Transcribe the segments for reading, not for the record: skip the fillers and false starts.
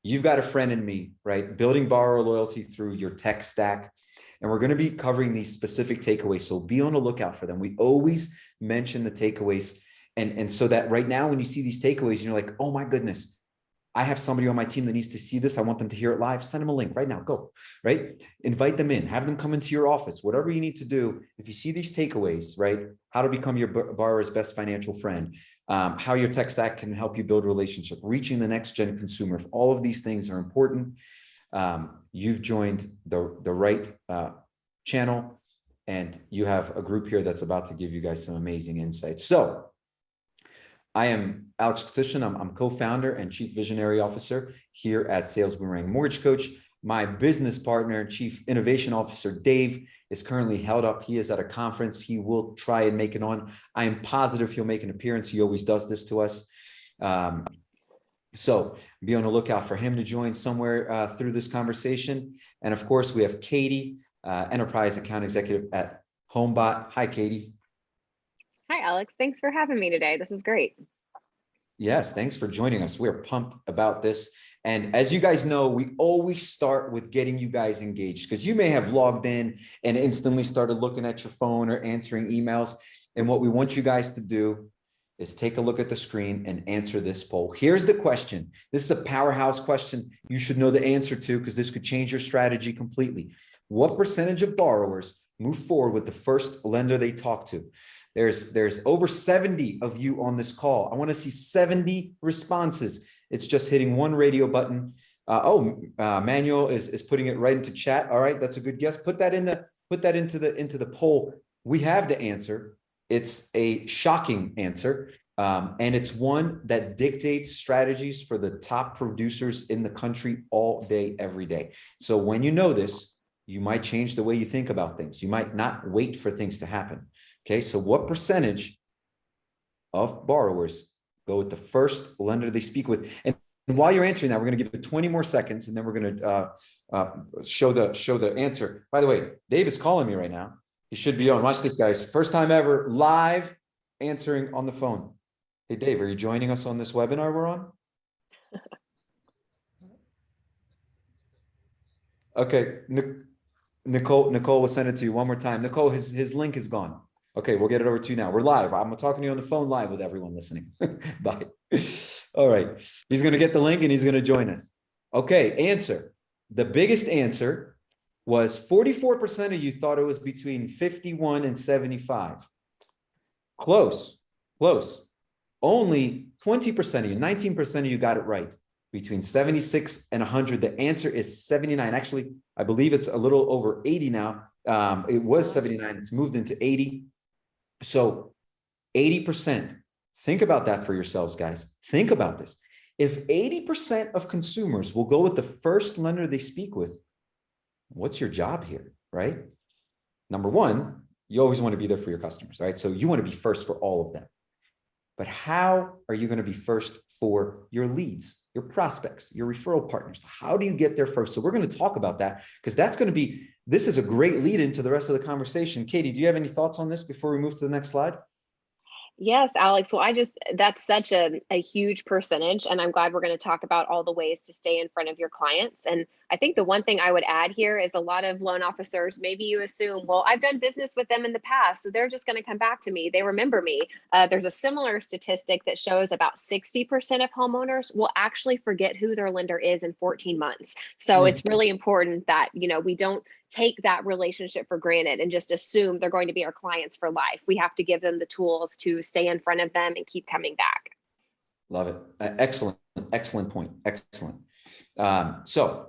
you've got a friend in me, right? Building borrower loyalty through your tech stack. And we're going to be covering these specific takeaways. So be on the lookout for them. We always mention the takeaways. And so that right now, when you see these takeaways, and you're like, oh my goodness, I have somebody on my team that needs to see this. I want them to hear it live. Send them a link right now. Go, right? Invite them in, have them come into your office, whatever you need to do. If you see these takeaways, right? How to become your borrower's best financial friend, how your tech stack can help you build a relationship, reaching the next gen consumer. If all of these things are important, you've joined the right channel, and you have a group here that's about to give you guys some amazing insights. So I am Alex Kutsishin. I'm co-founder and chief visionary officer here at Sales Boomerang Mortgage Coach. My business partner, chief innovation officer, Dave, is currently held up. He is at a conference. He will try and make it on. I am positive he'll make an appearance. He always does this to us. So be on the lookout for him to join somewhere through this conversation. And of course, we have Katie, enterprise account executive at Homebot. Hi, Katie. Hi, Alex. Thanks for having me today. This is great. Yes, thanks for joining us. We're pumped about this. And as you guys know, we always start with getting you guys engaged, because you may have logged in and instantly started looking at your phone or answering emails. And what we want you guys to do is take a look at the screen and answer this poll. Here's the question. This is a powerhouse question you should know the answer to, because this could change your strategy completely. What percentage of borrowers move forward with the first lender they talk to? There's over 70 of you on this call. I want to see 70 responses. It's just hitting one radio button. Manuel is putting it right into chat. All right, that's a good guess. Put that into the poll. We have the answer. It's a shocking answer, and it's one that dictates strategies for the top producers in the country all day, every day. So when you know this, you might change the way you think about things. You might not wait for things to happen. Okay, so what percentage of borrowers go with the first lender they speak with? And while you're answering that, we're going to give it 20 more seconds, and then we're going to show the answer. By the way, Dave is calling me right now. He should be on. Watch this, guys. First time ever live answering on the phone. Hey, Dave, are you joining us on this webinar we're on? Okay, Nicole will send it to you one more time. Nicole, his link is gone. Okay, we'll get it over to you now. We're live. I'm talking to you on the phone live with everyone listening. Bye. All right. He's going to get the link and he's going to join us. Okay, answer. The biggest answer was 44% of you thought it was between 51 and 75. Close. Only 20% of you, 19% of you got it right. Between 76 and 100, the answer is 79. Actually, I believe it's a little over 80 now. It was 79. It's moved into 80. So 80%. Think about that for yourselves, guys. Think about this. If 80% of consumers will go with the first lender they speak with, what's your job here, right? Number one, you always want to be there for your customers, right? So you want to be first for all of them. But how are you going to be first for your leads, your prospects, your referral partners? How do you get there first? So we're going to talk about that, because this is a great lead into the rest of the conversation. Katie, do you have any thoughts on this before we move to the next slide? Yes, Alex. Well, that's such a huge percentage. And I'm glad we're going to talk about all the ways to stay in front of your clients. And I think the one thing I would add here is a lot of loan officers, maybe you assume, well, I've done business with them in the past, so they're just going to come back to me. They remember me. There's a similar statistic that shows about 60% of homeowners will actually forget who their lender is in 14 months. So it's really important that, we don't take that relationship for granted and just assume they're going to be our clients for life. We have to give them the tools to stay in front of them and keep coming back. Love it. Excellent point. Excellent. So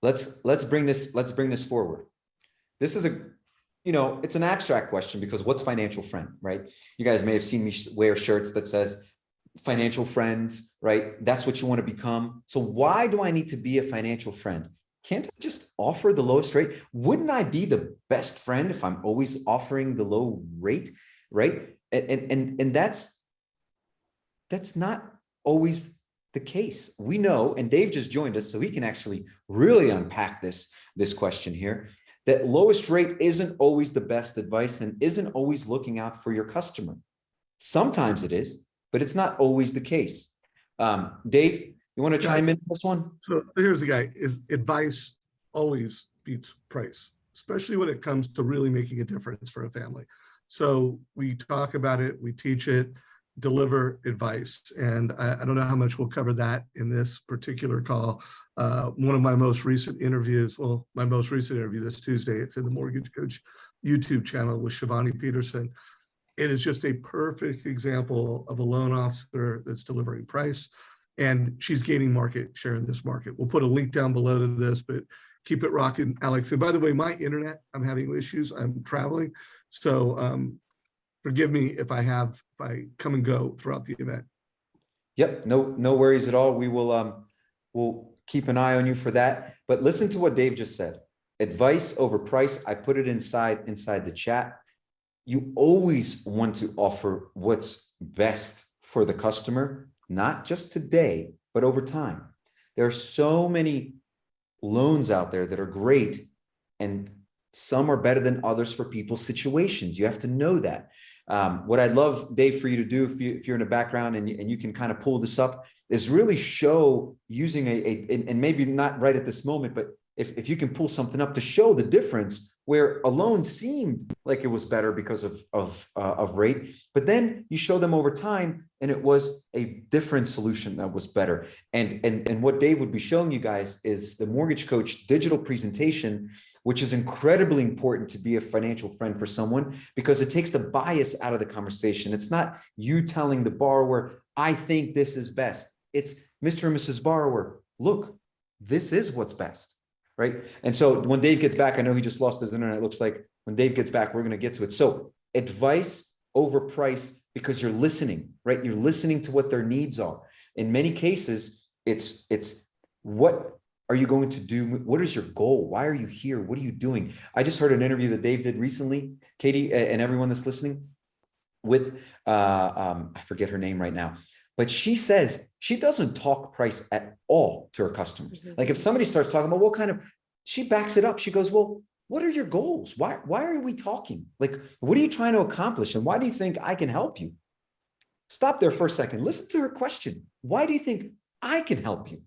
let's bring this forward. This is it's an abstract question, because what's financial friend, right? You guys may have seen me wear shirts that says financial friends, right? That's what you want to become. So why do I need to be a financial friend? Can't I just offer the lowest rate? Wouldn't I be the best friend if I'm always offering the low rate, right? And that's not always the case. We know, and Dave just joined us, so he can actually really unpack this question here, that lowest rate isn't always the best advice and isn't always looking out for your customer. Sometimes it is, but it's not always the case. Dave, You want to chime in on this one? So here's the guy: is advice always beats price, especially when it comes to really making a difference for a family. So we talk about it, we teach it, deliver advice. And I don't know how much we'll cover that in this particular call. One of my most recent interviews, well, my most recent interview this Tuesday, it's in the Mortgage Coach YouTube channel with Shivani Peterson. It is just a perfect example of a loan officer that's delivering price, and she's gaining market share in this market. We'll put a link down below to this, but keep it rocking, Alex. And by the way, my internet, I'm having issues. I'm traveling. So forgive me if I come and go throughout the event. Yep, no worries at all. We will we'll keep an eye on you for that. But listen to what Dave just said. Advice over price. I put it inside the chat. You always want to offer what's best for the customer, not just today, but over time. There are so many loans out there that are great, and some are better than others for people's situations. You have to know that. What I'd love, Dave, for you to do, if you're in the background and you can kind of pull this up, is really show using and maybe not right at this moment, but if you can pull something up to show the difference where a loan seemed like it was better because of rate, but then you show them over time and it was a different solution that was better. And what Dave would be showing you guys is the Mortgage Coach digital presentation, which is incredibly important to be a financial friend for someone because it takes the bias out of the conversation. It's not you telling the borrower, I think this is best. It's Mr. and Mrs. Borrower, look, this is what's best. Right. And so when Dave gets back, I know he just lost his internet. It looks like when Dave gets back, we're going to get to it. So advice over price, because you're listening, right? You're listening to what their needs are. In many cases, it's what are you going to do? What is your goal? Why are you here? What are you doing? I just heard an interview that Dave did recently, Katie, and everyone that's listening, with, I forget her name right now. But she says she doesn't talk price at all to her customers. Like if somebody starts talking about what kind of, she backs it up. She goes, well, what are your goals? Why are we talking? Like, what are you trying to accomplish? And why do you think I can help you? Stop there for a second. Listen to her question. Why do you think I can help you?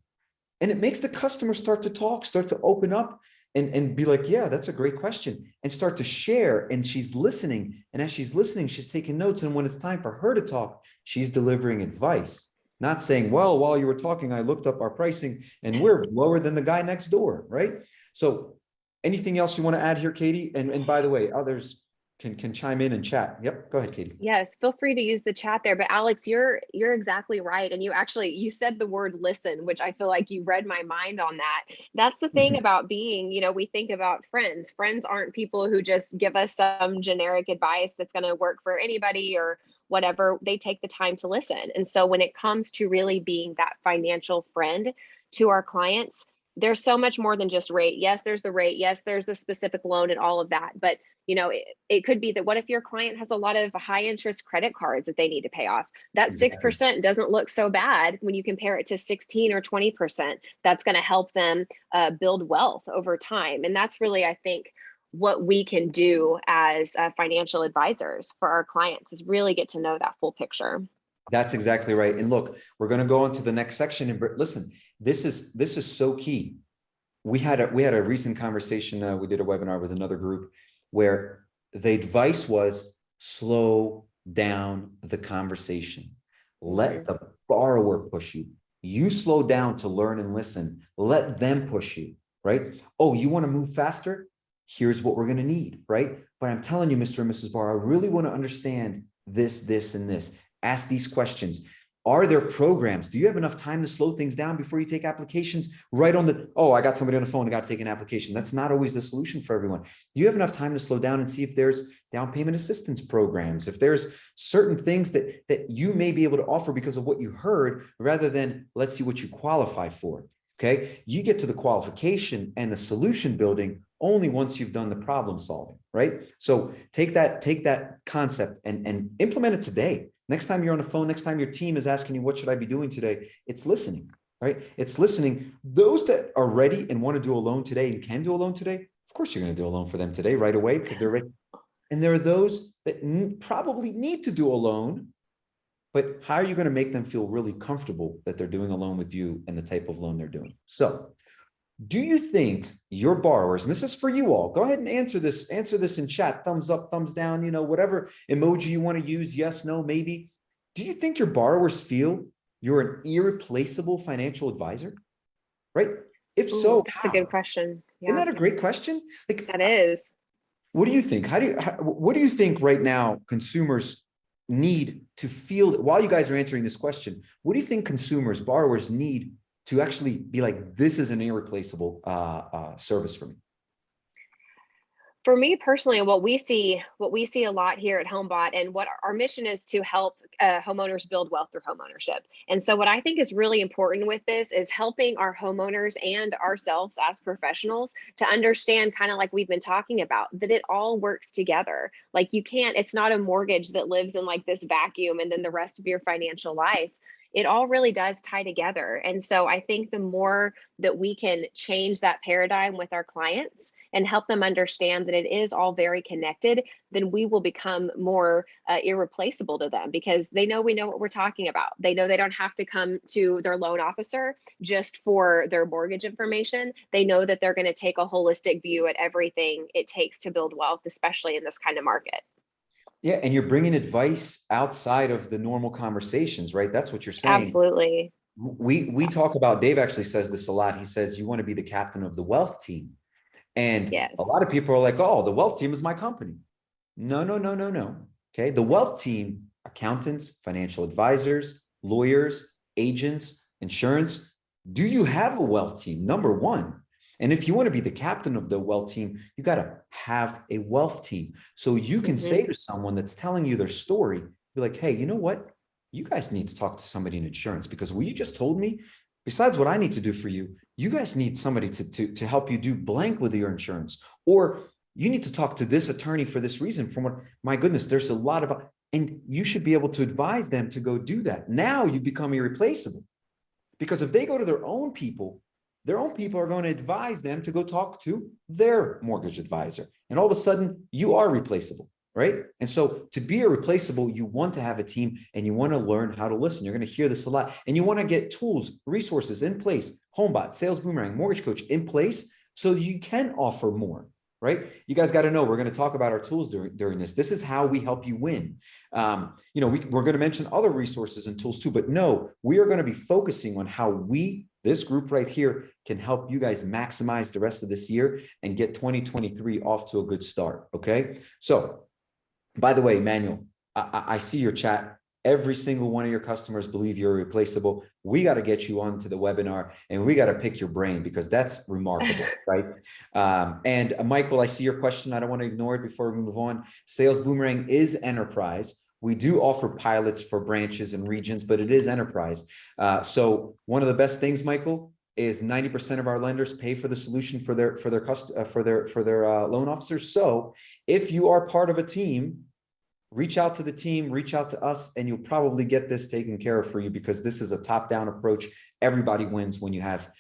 And it makes the customer start to talk, start to open up and be like, yeah, that's a great question, and start to share. And she's listening. And as she's listening, she's taking notes. And when it's time for her to talk, she's delivering advice, not saying, well, while you were talking, I looked up our pricing and we're lower than the guy next door, right? So anything else you want to add here, Katie? And by the way, others can chime in and chat. Yep, go ahead, Katie. Yes, feel free to use the chat there. But Alex, you're exactly right. And you said the word listen, which I feel like you read my mind on that. That's the thing about being, we think about friends. Friends aren't people who just give us some generic advice that's going to work for anybody or whatever. They take the time to listen. And so when it comes to really being that financial friend to our clients, there's so much more than just rate. Yes, there's the rate. Yes, there's a specific loan and all of that. But it could be that what if your client has a lot of high interest credit cards that they need to pay off? That 6% doesn't look so bad when you compare it to 16 or 20%. That's going to help them build wealth over time. And that's really, I think, what we can do as financial advisors for our clients is really get to know that full picture. That's exactly right. And look, we're going to go on to the next section. And listen, this is so key. We had a recent conversation. We did a webinar with another group where the advice was slow down the conversation. Let the borrower push you. You slow down to learn and listen. Let them push you, right? Oh, you want to move faster? Here's what we're going to need, right? But I'm telling you, Mr. and Mrs. Borrower, I really want to understand this, and this. Ask these questions. Are there programs? Do you have enough time to slow things down before you take applications? Right on the, oh, I got somebody on the phone, I got to take an application. That's not always the solution for everyone. Do you have enough time to slow down and see if there's down payment assistance programs, if there's certain things that you may be able to offer because of what you heard, rather than let's see what you qualify for, okay? You get to the qualification and the solution building only once you've done the problem solving, right? So take that concept and implement it today. Next time you're on the phone, next time your team is asking you, what should I be doing today? It's listening, right? It's listening. Those that are ready and want to do a loan today and can do a loan today, of course, you're going to do a loan for them today, right away, because they're ready. And there are those that probably need to do a loan but how are you going to make them feel really comfortable that they're doing a loan with you and the type of loan they're doing? So do you think your borrowers, and this is for you all, go ahead and answer this in chat, thumbs up, thumbs down, whatever emoji you want to use, yes, no, maybe. Do you think your borrowers feel you're an irreplaceable financial advisor? Right? If so, That's a good question. Isn't Yeah, that a great question? Like, that is. what do you think? What do you think right now consumers need to feel, while you guys are answering this question, what do you think consumers, borrowers need to actually be like, this is an irreplaceable service for me? For me personally, what we see a lot here at Homebot, and what our mission is to help homeowners build wealth through homeownership. And so what I think is really important with this is helping our homeowners and ourselves as professionals to understand, kind of like we've been talking about, that it all works together. Like it's not a mortgage that lives in like this vacuum and then the rest of your financial life. It all really does tie together. And so I think the more that we can change that paradigm with our clients and help them understand that it is all very connected, then we will become more irreplaceable to them, because we know what we're talking about. They know they don't have to come to their loan officer just for their mortgage information. They know that they're going to take a holistic view at everything it takes to build wealth, especially in this kind of market. Yeah, and you're bringing advice outside of the normal conversations, right? That's what you're saying. Absolutely. We talk about, Dave actually says this a lot. He says, you want to be the captain of the wealth team. And yes, a lot of people are like, oh, the wealth team is my company. No, no, no, no, no. Okay. The wealth team, accountants, financial advisors, lawyers, agents, insurance. Do you have a wealth team? Number one. And if you want to be the captain of the wealth team, you got to have a wealth team. So you can say to someone that's telling you their story, be like, hey, you know what? You guys need to talk to somebody in insurance, because what you just told me, besides what I need to do for you, you guys need somebody to help you do blank with your insurance, or you need to talk to this attorney for this reason. From what, my goodness, there's a lot of, and you should be able to advise them to go do that. Now you become irreplaceable, because if they go to their own people are going to advise them to go talk to their mortgage advisor. And all of a sudden you are replaceable, right? And so to be irreplaceable, you want to have a team, and you want to learn how to listen. You're going to hear this a lot, and you want to get tools, resources in place, Homebot, Sales Boomerang, Mortgage Coach in place, so you can offer more, right? You guys got to know, we're going to talk about our tools during this. This is how we help you win. We're going to mention other resources and tools too, but no, we are going to be focusing on how this group right here can help you guys maximize the rest of this year and get 2023 off to a good start. Okay. So by the way, Manuel, I see your chat. Every single one of your customers believe you're replaceable. We got to get you onto the webinar, and we got to pick your brain, because that's remarkable, right? And Michael, I see your question. I don't want to ignore it before we move on. Sales Boomerang is enterprise. We do offer pilots for branches and regions, but it is enterprise. So one of the best things, Michael, is 90% of our lenders pay for the solution for their loan officers. So if you are part of a team, reach out to the team, reach out to us, and you'll probably get this taken care of for you, because this is a top-down approach. Everybody wins when you have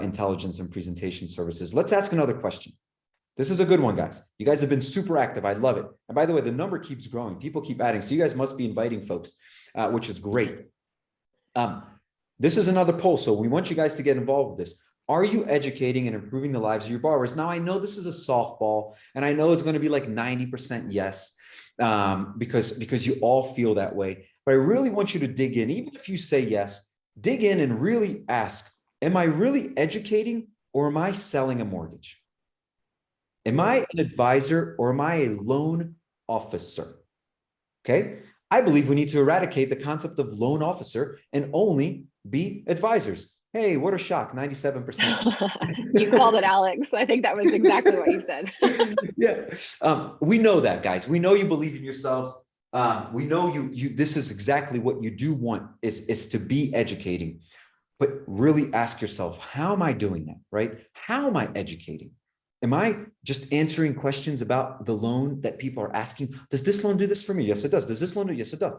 intelligence and presentation services. Let's ask another question. This is a good one, guys. You guys have been super active. I love it. And by the way, the number keeps growing. People keep adding. So you guys must be inviting folks, which is great. This is another poll. So we want you guys to get involved with this. Are you educating and improving the lives of your borrowers? Now, I know this is a softball, and I know it's going to be like 90% yes, because you all feel that way. But I really want you to dig in. Even if you say yes, dig in and really ask, am I really educating, or am I selling a mortgage? Am I an advisor, or am I a loan officer? Okay. I believe we need to eradicate the concept of loan officer and only be advisors. Hey, what a shock, 97%. You called it, Alex. I think that was exactly what you said. Yeah. We know that, guys. We know you believe in yourselves. We know this is exactly what you do want, is to be educating. But really ask yourself, how am I doing that, right? How am I educating? Am I just answering questions about the loan that people are asking? Does this loan do this for me? Yes, it does. Does this loan do? Yes, it does.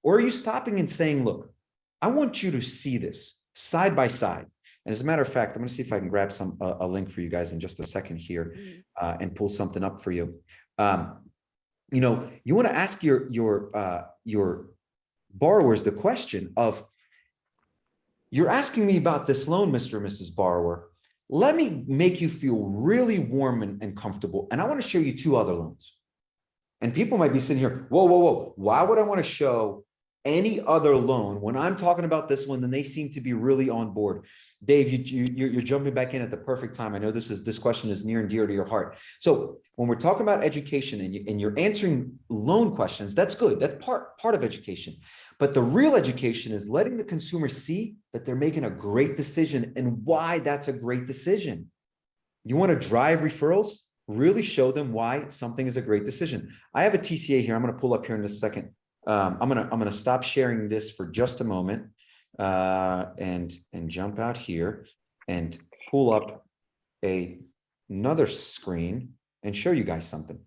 Or are you stopping and saying, look, I want you to see this side by side. And as a matter of fact, I'm going to see if I can grab a link for you guys in just a second here and pull something up for you. You want to ask your borrowers the question of, you're asking me about this loan, Mr. or Mrs. Borrower. Let me make you feel really warm and comfortable. And I want to show you two other loans. And people might be sitting here, whoa, whoa, whoa. Why would I want to show any other loan when I'm talking about this one? Then they seem to be really on board. Dave, you're jumping back in at the perfect time. I know this question is near and dear to your heart. So when we're talking about education and you're answering loan questions, that's good. That's part of education. But the real education is letting the consumer see that they're making a great decision and why that's a great decision. You want to drive referrals? Really show them why something is a great decision. I have a TCA here. I'm going to pull up here in a second. I'm gonna stop sharing this for just a moment and jump out here and pull up another screen and show you guys something.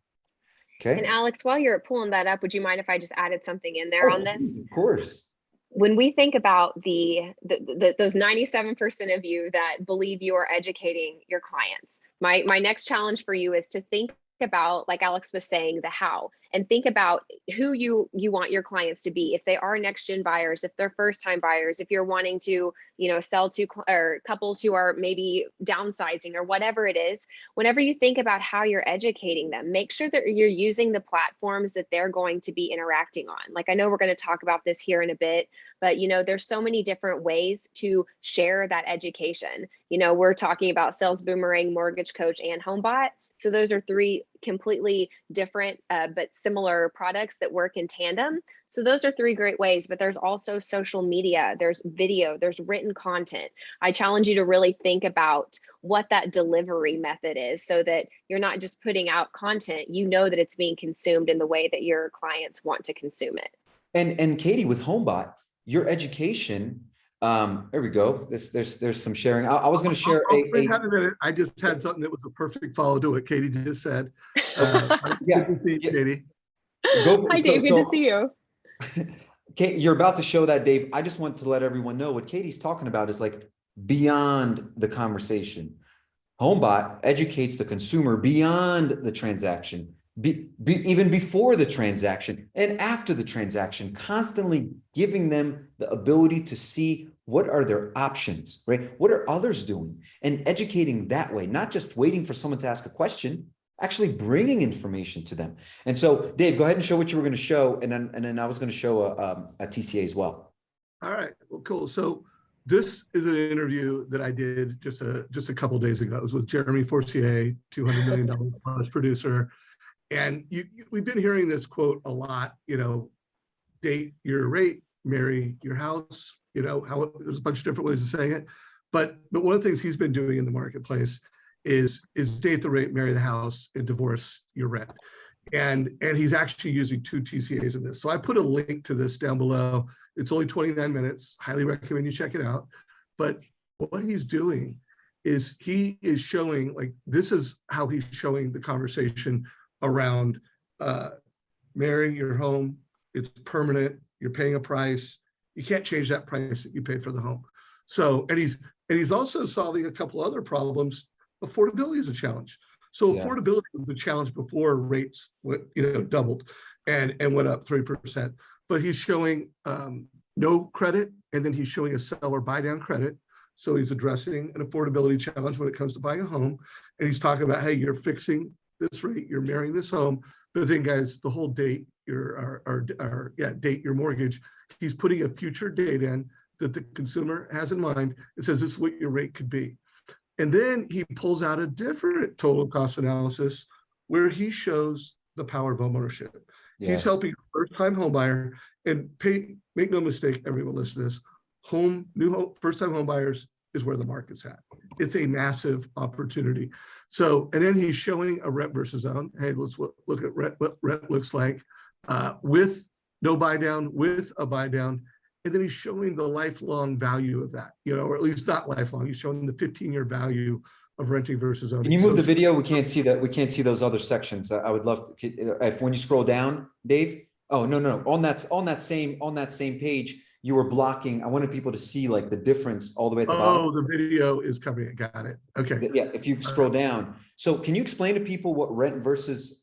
Okay. And Alex, while you're pulling that up, would you mind if I just added something in there on this? Of course. When we think about those 97% of you that believe you are educating your clients, my next challenge for you is to think about, like Alex was saying, the how, and think about who you want your clients to be. If they are next gen buyers, if they're first time buyers, if you're wanting to, sell to or couples who are maybe downsizing or whatever it is, whenever you think about how you're educating them, make sure that you're using the platforms that they're going to be interacting on. Like, I know we're going to talk about this here in a bit, but there's so many different ways to share that education. We're talking about Sales Boomerang, Mortgage Coach, and Homebot. So those are three completely different but similar products that work in tandem. So those are three great ways, but there's also social media, there's video, there's written content. I challenge you to really think about what that delivery method is so that you're not just putting out content, that it's being consumed in the way that your clients want to consume it. And Katie, with Homebot, your education, there we go. There's some sharing. I was going to share I just had something that was a perfect follow to what Katie just said. Yeah, good to see you, Katie. Hi, Dave. Good to see you. Kate, you're about to show that, Dave. I just want to let everyone know what Katie's talking about is like beyond the conversation. Homebot educates the consumer beyond the transaction, even before the transaction and after the transaction, constantly giving them the ability to see what are their options, right? What are others doing? And educating that way, not just waiting for someone to ask a question, actually bringing information to them. And so, Dave, go ahead and show what you were going to show, and then I was going to show a TCA as well. All right, well, cool. So this is an interview that I did just a couple of days ago. It was with Jeremy Forcier, $200 million plus producer. And we've been hearing this quote a lot, date your rate, marry your house, how there's a bunch of different ways of saying it. But one of the things he's been doing in the marketplace is date the rate, marry the house, and divorce your rent. And he's actually using two TCAs in this. So I put a link to this down below. It's only 29 minutes. Highly recommend you check it out. But what he's doing is he is showing, like, this is how he's showing the conversation around marrying your home. It's permanent. You're paying a price. You can't change that price that you pay for the home. So, and he's also solving a couple other problems. Affordability is a challenge. So affordability was a challenge before rates went, doubled and went up 3%. But he's showing no credit, and then he's showing a seller buy down credit. So he's addressing an affordability challenge when it comes to buying a home. And he's talking about, hey, you're fixing this rate, you're marrying this home. But then, guys, the whole date date your mortgage. He's putting a future date in that the consumer has in mind. It says this is what your rate could be. And then he pulls out a different total cost analysis where he shows the power of homeownership. Yes. He's helping a first-time home buyer, and make no mistake, everyone listen to this, first-time home buyers is where the market's at. It's a massive opportunity. So, and then he's showing a rent versus own. Hey, let's look at what rent looks like with no buy down, with a buy down. And then he's showing the lifelong value of that, or at least not lifelong. He's showing the 15-year value of renting versus owning. Can you move the video? We can't see that. We can't see those other sections. I would love to, when you scroll down, Dave. Oh, no. On that same page, you were blocking. I wanted people to see like the difference all the way at the bottom. Oh, the video is covering it. Got it. Okay. Yeah. If you scroll down. So can you explain to people what rent versus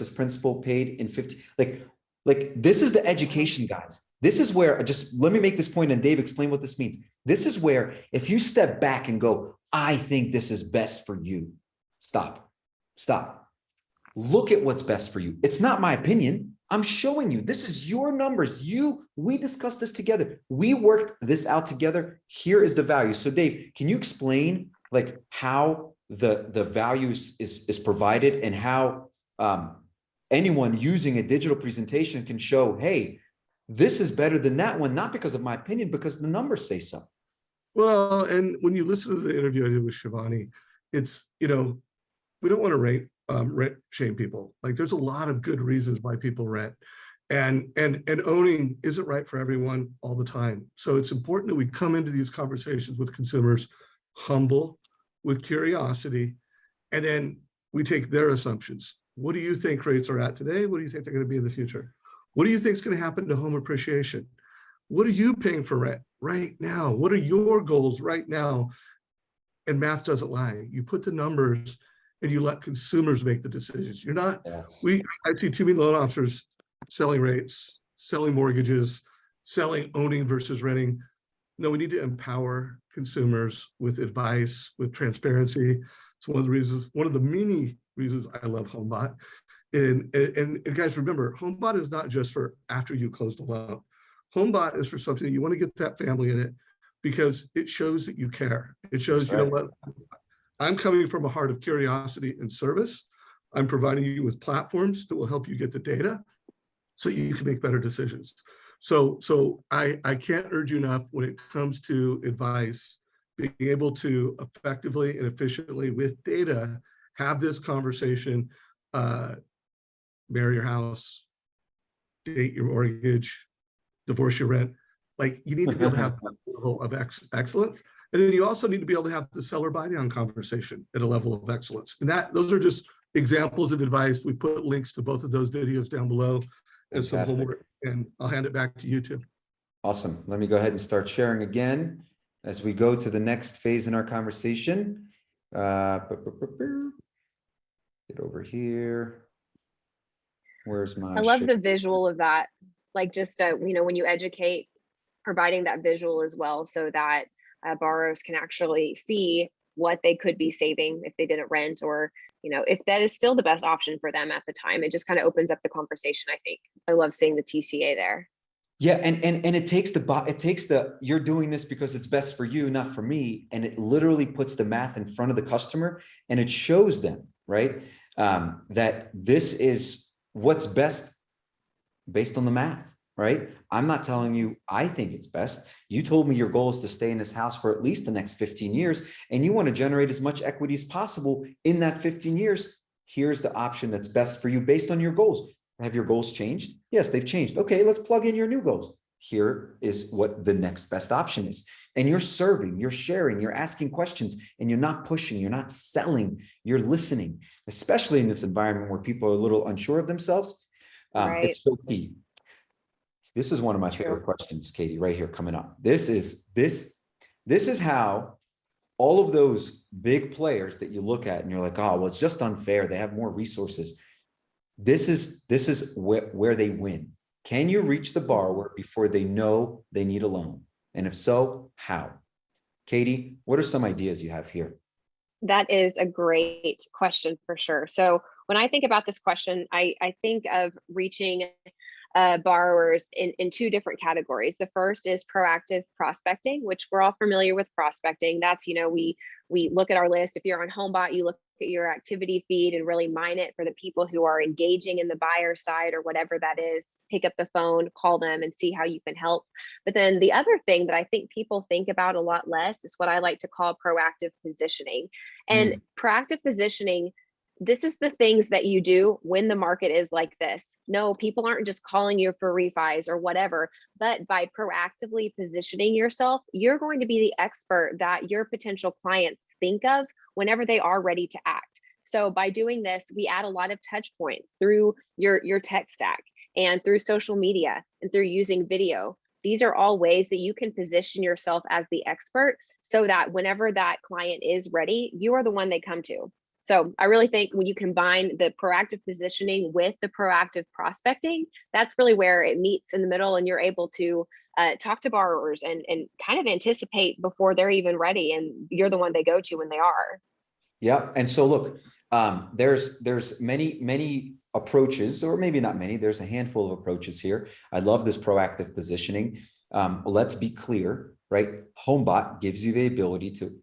principal paid in 50? Like, Like, this is the education, guys. This is where, just let me make this point, and Dave, explain what this means. This is where, if you step back and go, I think this is best for you, stop. Look at what's best for you. It's not my opinion. I'm showing you, this is your numbers. We discussed this together. We worked this out together. Here is the value. So Dave, can you explain like how the value is provided, and how anyone using a digital presentation can show, hey, this is better than that one, not because of my opinion, because the numbers say so. Well, and when you listen to the interview I did with Shivani, it's, we don't want to rent shame people. Like, there's a lot of good reasons why people rent, and owning isn't right for everyone all the time. So it's important that we come into these conversations with consumers humble, with curiosity, and then we take their assumptions. What do you think rates are at today? What do you think they're going to be in the future? What do you think is going to happen to home appreciation? What are you paying for rent right now? What are your goals right now? And math doesn't lie. You put the numbers and you let consumers make the decisions. You're not, Yes. I see too many loan officers selling rates, selling mortgages, selling owning versus renting. No, we need to empower consumers with advice, with transparency. It's one of the reasons, one of the many reasons I love Homebot. And guys, remember, Homebot is not just for after you close the loan. Homebot is for something you want to get that family in it, because it shows that you care. It shows, you know what, I'm coming from a heart of curiosity and service. I'm providing you with platforms that will help you get the data so you can make better decisions. So I can't urge you enough when it comes to advice, being able to effectively and efficiently with data, have this conversation, marry your house, date your mortgage, divorce your rent. Like, you need to be able to have that level of excellence. And then you also need to be able to have the seller buy down conversation at a level of excellence. And those are just examples of advice. We put links to both of those videos down below as some homework, and I'll hand it back to you two. Awesome. Let me go ahead and start sharing again as we go to the next phase in our conversation. Get over here. Where's my I love the visual of that. Like, just, when you educate, providing that visual as well, so that borrowers can actually see what they could be saving if they didn't rent, or, if that is still the best option for them at the time. It just kind of opens up the conversation, I think. I love seeing the TCA there. Yeah, and it takes the you're doing this because it's best for you, not for me, and it literally puts the math in front of the customer, and it shows them, right, that this is what's best based on the math, right? I'm not telling you I think it's best. You told me your goal is to stay in this house for at least the next 15 years, and you want to generate as much equity as possible in that 15 years. Here's the option that's best for you based on your goals. Have your goals changed? Yes, they've changed. Okay, let's plug in your new goals. Here is what the next best option is. And you're serving, you're sharing, you're asking questions, and you're not pushing, you're not selling, you're listening, especially in this environment where people are a little unsure of themselves. Right. It's so key. This is one of my favorite questions, Katie, right here coming up. This is how all of those big players that you look at and you're like, oh, well, it's just unfair. They have more resources. This is where they win. Can you reach the borrower before they know they need a loan? And if so, how? Katie, what are some ideas you have here? That is a great question for sure. So when I think about this question, I think of reaching borrowers in two different categories. The first is proactive prospecting, which we're all familiar with prospecting. That's, we look at our list. If you're on Homebot, you look at your activity feed and really mine it for the people who are engaging in the buyer side or whatever that is. Pick up the phone, call them, and see how you can help. But then the other thing that I think people think about a lot less is what I like to call proactive positioning. And proactive positioning, this is the things that you do when the market is like this. No, people aren't just calling you for refis or whatever, but by proactively positioning yourself, you're going to be the expert that your potential clients think of whenever they are ready to act. So by doing this, we add a lot of touch points through your tech stack and through social media and through using video. These are all ways that you can position yourself as the expert so that whenever that client is ready, you are the one they come to. So I really think when you combine the proactive positioning with the proactive prospecting, that's really where it meets in the middle, and you're able to talk to borrowers and kind of anticipate before they're even ready, and you're the one they go to when they are. Yeah. And so look, there's many approaches, or maybe not many, there's a handful of approaches here. I love this proactive positioning. Let's be clear, right? Homebot gives you the ability to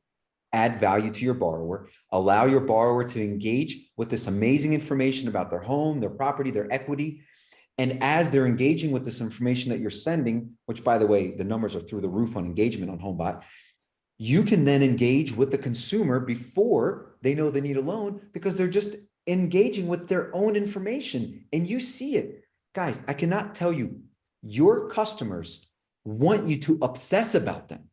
add value to your borrower, allow your borrower to engage with this amazing information about their home, their property, their equity. And as they're engaging with this information that you're sending, which by the way, the numbers are through the roof on engagement on Homebot, you can then engage with the consumer before they know they need a loan, because they're just engaging with their own information and you see it. Guys, I cannot tell you, your customers want you to obsess about them.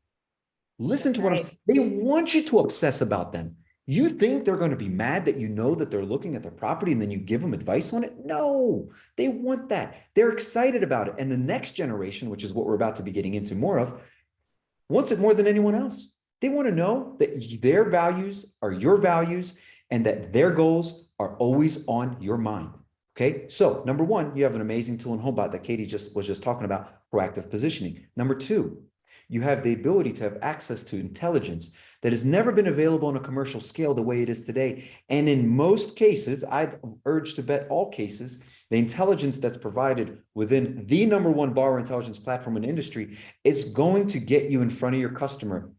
Listen to what I'm saying. They want you to obsess about them. You think they're going to be mad that you know that they're looking at their property and then you give them advice on it? No, they want that. They're excited about it. And the next generation, which is what we're about to be getting into more of, wants it more than anyone else. They want to know that their values are your values and that their goals are always on your mind. Okay, so number one, you have an amazing tool in Homebot that Katie was just talking about, proactive positioning. Number two, you have the ability to have access to intelligence that has never been available on a commercial scale the way it is today. And in most cases, I'd urge to bet all cases, the intelligence that's provided within the number one borrower intelligence platform in the industry is going to get you in front of your customer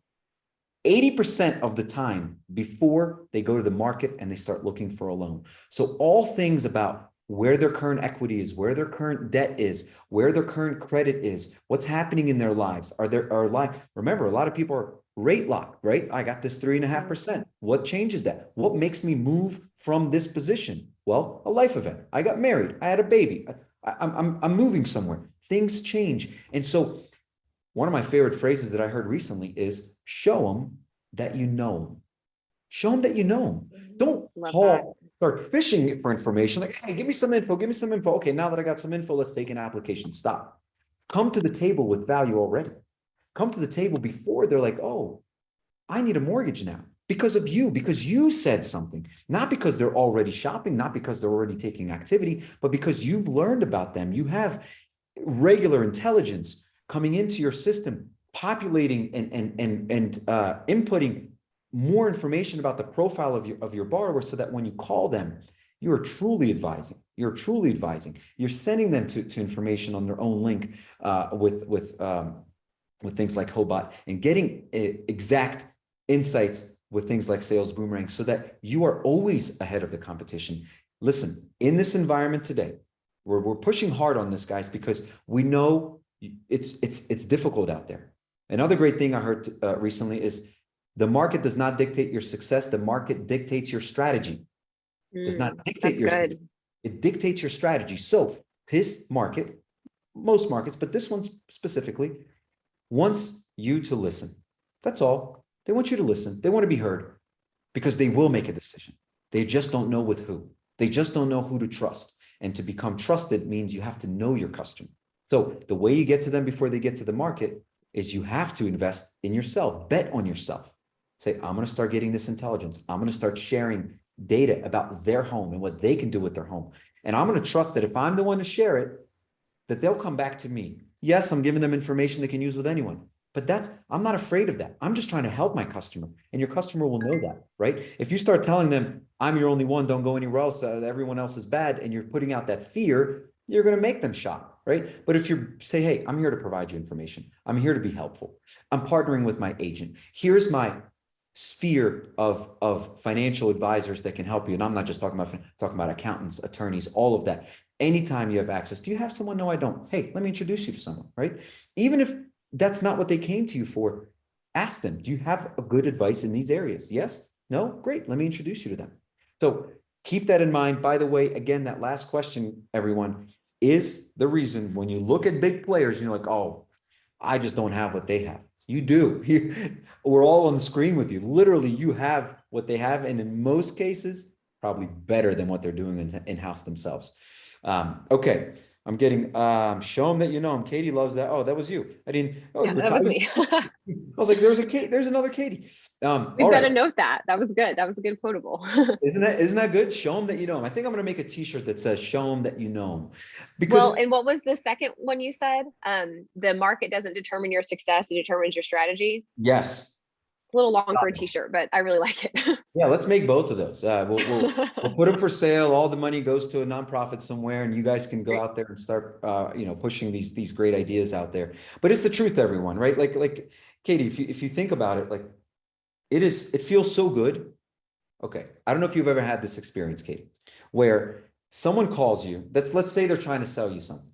80% of the time before they go to the market and they start looking for a loan. So all things about where their current equity is, where their current debt is, where their current credit is, what's happening in their lives. Remember, a lot of people are rate locked, right? I got this 3.5%. What changes that? What makes me move from this position? Well, a life event. I got married. I had a baby. I'm moving somewhere. Things change. And so one of my favorite phrases that I heard recently is show them that you know them. Show them that you know them. Don't start fishing for information. Like, hey, give me some info, give me some info. Okay, now that I got some info, let's take an application. Stop. Come to the table with value already. Come to the table before they're like, oh, I need a mortgage now because of you, because you said something, not because they're already shopping, not because they're already taking activity, but because you've learned about them. You have regular intelligence coming into your system, populating and inputting more information about the profile of your borrower, so that when you call them, you are truly advising. You're truly advising. You're sending them to information on their own link with things like Homebot, and getting exact insights with things like Sales Boomerang, so that you are always ahead of the competition. Listen, in this environment today, we're pushing hard on this, guys, because we know it's difficult out there. Another great thing I heard recently is the market does not dictate your success. The market dictates your strategy. Does not dictate your success. It dictates your strategy. So this market, most markets, but this one specifically, wants you to listen. That's all. They want you to listen. They want to be heard, because they will make a decision. They just don't know with who. They just don't know who to trust. And to become trusted means you have to know your customer. So the way you get to them before they get to the market is you have to invest in yourself, bet on yourself. Say, I'm going to start getting this intelligence. I'm going to start sharing data about their home and what they can do with their home. And I'm going to trust that if I'm the one to share it, that they'll come back to me. Yes, I'm giving them information they can use with anyone, but I'm not afraid of that. I'm just trying to help my customer, and your customer will know that, right? If you start telling them, I'm your only one, don't go anywhere else, everyone else is bad, and you're putting out that fear, you're going to make them shop, right? But if you say, hey, I'm here to provide you information. I'm here to be helpful. I'm partnering with my agent. Here's my sphere of financial advisors that can help you. And I'm not just talking about accountants, attorneys, all of that. Anytime you have access. Do you have someone? No, I don't. Hey, let me introduce you to someone, right? Even if that's not what they came to you for, ask them, do you have a good advice in these areas? Yes? No? Great. Let me introduce you to them. So keep that in mind. By the way, again, that last question, everyone, is the reason when you look at big players, you're like, oh, I just don't have what they have. You do. We're all on the screen with you. Literally, you have what they have. And in most cases, probably better than what they're doing in-house themselves. Okay. Show them that you know them. Katie loves that. Oh, that was you. I didn't. Oh, yeah, that was me. was like, there's another Katie. We All better right. note that. That was good. That was a good quotable. Isn't that good? Show them that you know them. I think I'm gonna make a t-shirt that says show them that you know them. Well, Because and what was the second one you said? The market doesn't determine your success, it determines your strategy. yes. It's a little long for a t-shirt, but I really like it. Yeah, let's make both of those. We'll put them for sale. All the money goes to a nonprofit somewhere, and you guys can go Great. out there and start, pushing these great ideas out there. But it's the truth, everyone, right? Like Katie, if you think about it, like it feels so good. Okay, I don't know if you've ever had this experience, Katie, where someone calls you. Let's say they're trying to sell you something,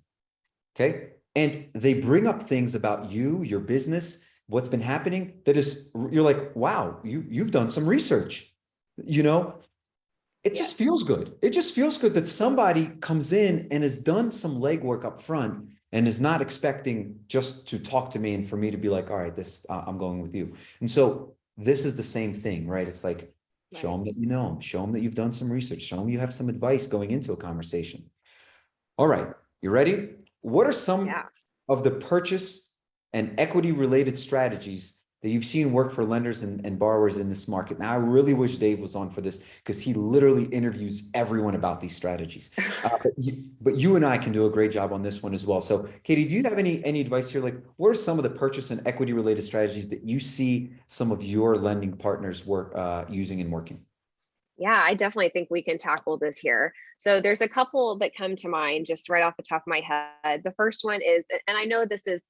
okay, and they bring up things about you, your business, what's been happening. You're like, wow, you've done some research, you know. It just feels good. It just feels good that somebody comes in and has done some legwork up front and is not expecting just to talk to me and for me to be like, all right, I'm going with you. And so this is the same thing, right? It's like, show them that you know them, show them that you've done some research, show them you have some advice going into a conversation. All right, you ready? What are some of the purchase and equity related strategies that you've seen work for lenders and borrowers in this market? Now, I really wish Dave was on for this because he literally interviews everyone about these strategies. But you and I can do a great job on this one as well. So, Katie, do you have any advice here? Like, what are some of the purchase and equity related strategies that you see some of your lending partners using and working? Yeah, I definitely think we can tackle this here. So there's a couple that come to mind just right off the top of my head. The first one is, and I know this is,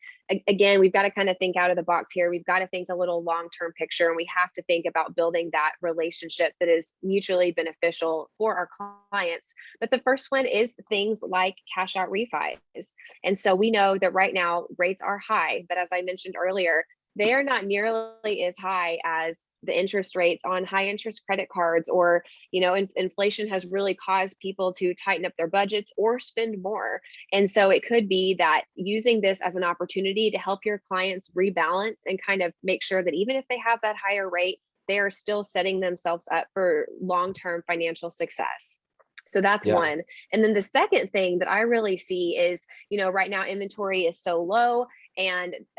again, we've got to kind of think out of the box here. We've got to think a little long-term picture, and we have to think about building that relationship that is mutually beneficial for our clients. But the first one is things like cash out refis. And so we know that right now rates are high, but as I mentioned earlier, they are not nearly as high as the interest rates on high interest credit cards, or inflation has really caused people to tighten up their budgets or spend more. And so it could be that using this as an opportunity to help your clients rebalance and kind of make sure that even if they have that higher rate, they are still setting themselves up for long-term financial success. So that's one. And then the second thing that I really see is, right now inventory is so low,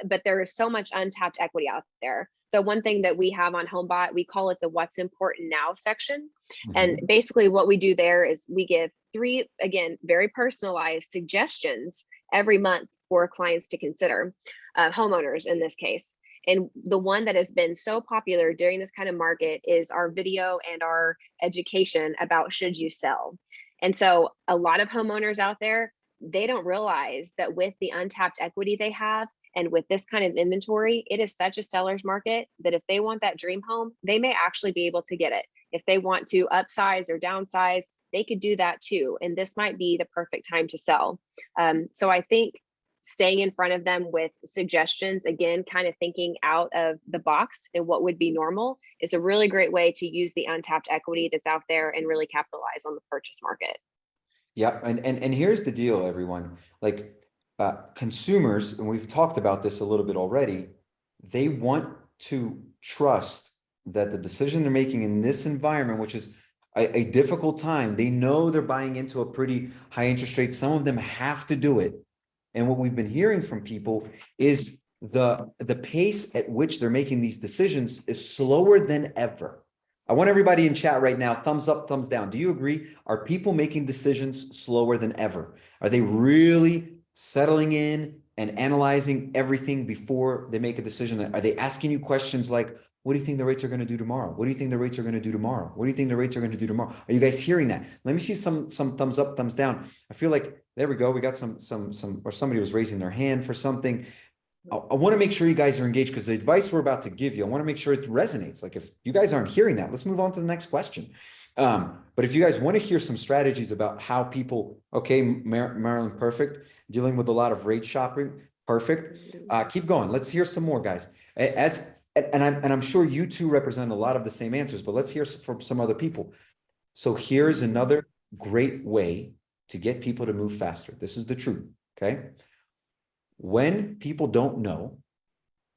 but there is so much untapped equity out there. So one thing that we have on Homebot, we call it the What's Important Now section. And basically what we do there is we give 3, again, very personalized suggestions every month for clients to consider, homeowners in this case. And the one that has been so popular during this kind of market is our video and our education about should you sell. And so a lot of homeowners out there, they don't realize that with the untapped equity they have and with this kind of inventory, it is such a seller's market that if they want that dream home, they may actually be able to get it. If they want to upsize or downsize, they could do that too. And this might be the perfect time to sell. So I think staying in front of them with suggestions, again, kind of thinking out of the box and what would be normal, is a really great way to use the untapped equity that's out there and really capitalize on the purchase market. Yeah, and here's the deal, everyone. Like consumers, and we've talked about this a little bit already, they want to trust that the decision they're making in this environment, which is a difficult time, they know they're buying into a pretty high interest rate. Some of them have to do it. And what we've been hearing from people is the pace at which they're making these decisions is slower than ever. I want everybody in chat right now, thumbs up, thumbs down. Do you agree? Are people making decisions slower than ever? Are they really settling in and analyzing everything before they make a decision? Are they asking you questions like, what do you think the rates are going to do tomorrow? What do you think the rates are going to do tomorrow? What do you think the rates are going to do tomorrow? Are you guys hearing that? Let me see some thumbs up, thumbs down. I feel like, there we go. We got some, or somebody was raising their hand for something. I want to make sure you guys are engaged because the advice we're about to give you, I want to make sure it resonates. Like if you guys aren't hearing that, let's move on to the next question. But if you guys want to hear some strategies about how people, okay, Marilyn, perfect. Dealing with a lot of rate shopping, perfect. Keep going. Let's hear some more, guys. And I'm sure you two represent a lot of the same answers, but let's hear from some other people. So here's another great way to get people to move faster. This is the truth, okay? When people don't know,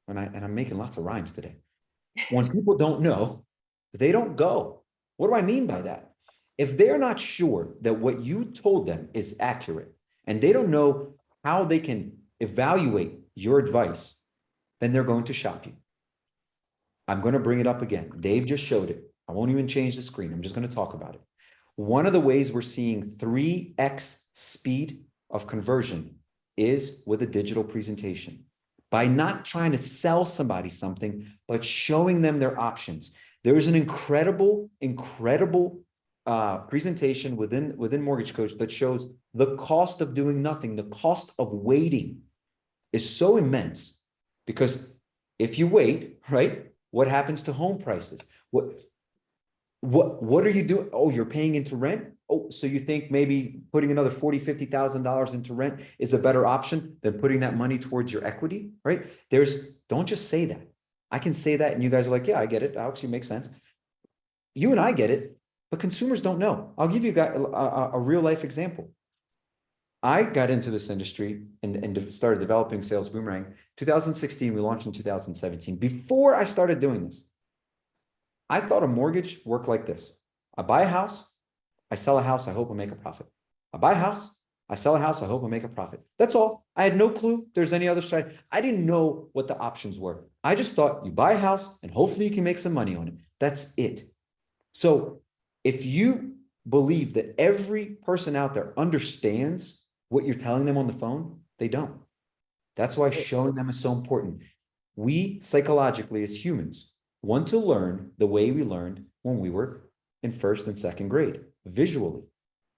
and I'm making lots of rhymes today. When people don't know, they don't go. What do I mean by that? If they're not sure that what you told them is accurate and they don't know how they can evaluate your advice, then they're going to shop you. I'm going to bring it up again. Dave just showed it. I won't even change the screen. I'm just going to talk about it. One of the ways we're seeing 3x speed of conversion is with a digital presentation. By not trying to sell somebody something, but showing them their options. There's an incredible presentation within Mortgage Coach that shows the cost of doing nothing, the cost of waiting is so immense, because if you wait, right, what happens to home prices? What are you doing? Oh, you're paying into rent. Oh, so you think maybe putting another $40,000-$50,000 into rent is a better option than putting that money towards your equity, right? Don't just say that. I can say that and you guys are like, yeah, I get it. Actually makes sense. You and I get it, but consumers don't know. I'll give you guys a real life example. I got into this industry and started developing Sales Boomerang. 2016, we launched in 2017. Before I started doing this, I thought a mortgage worked like this. I buy a house, I sell a house, I hope I make a profit. I buy a house, I sell a house, I hope I make a profit. That's all. I had no clue there's any other strategy. I didn't know what the options were. I just thought you buy a house and hopefully you can make some money on it. That's it. So if you believe that every person out there understands what you're telling them on the phone, they don't. That's why showing them is so important. We psychologically as humans want to learn the way we learned when we were in first and second grade, visually.